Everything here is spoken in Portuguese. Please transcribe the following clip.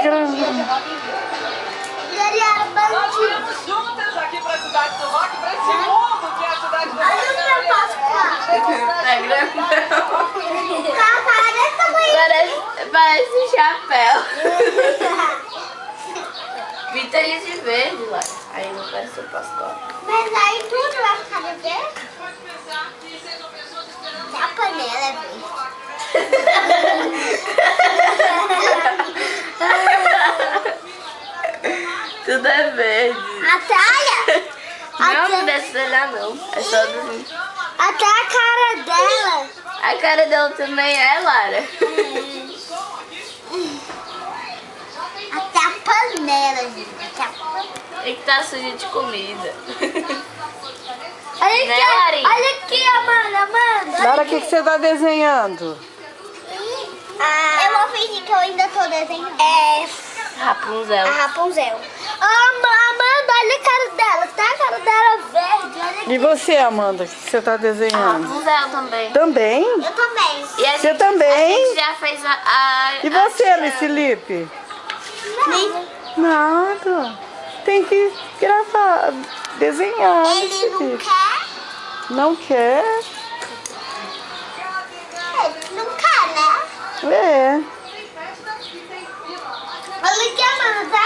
tá gravando. Ele era Nós bandido. viemos juntas aqui pra cidade do rock, pra esse mundo que é a cidade do rock. Olha o meu Pascoal. Tá grandão. Cara desse tamanho. Parece um chapéu. Pintaria de verde lá. Aí não parece o Pascoal. Mas aí tudo vai ficar de verde. Até a panela é verde. Tudo é verde. Até, olha. Não deve olhar não. É só do... Até a cara dela. A cara dela também é, Lara. Até a panela, gente. Até a panela. É que tá suja de comida. Olha Né, aqui, Larinha? olha aqui, Amanda. Lara, o que você tá desenhando? Eu vou fingir que eu ainda tô desenhando. É Rapunzel. a Rapunzel. Amanda, olha a cara dela. Tá a cara dela verde. Olha aqui. E você, Amanda, o que você tá A desenhando? Rapunzel também. Também? Eu também. E a Você gente, também? A gente já fez a E você, Alice Felipe? Nada. Tem que gravar, desenhar. Ele Alice não Felipe. quer. Não quer? Ele não quer, né? É. Olha aqui, Amanda.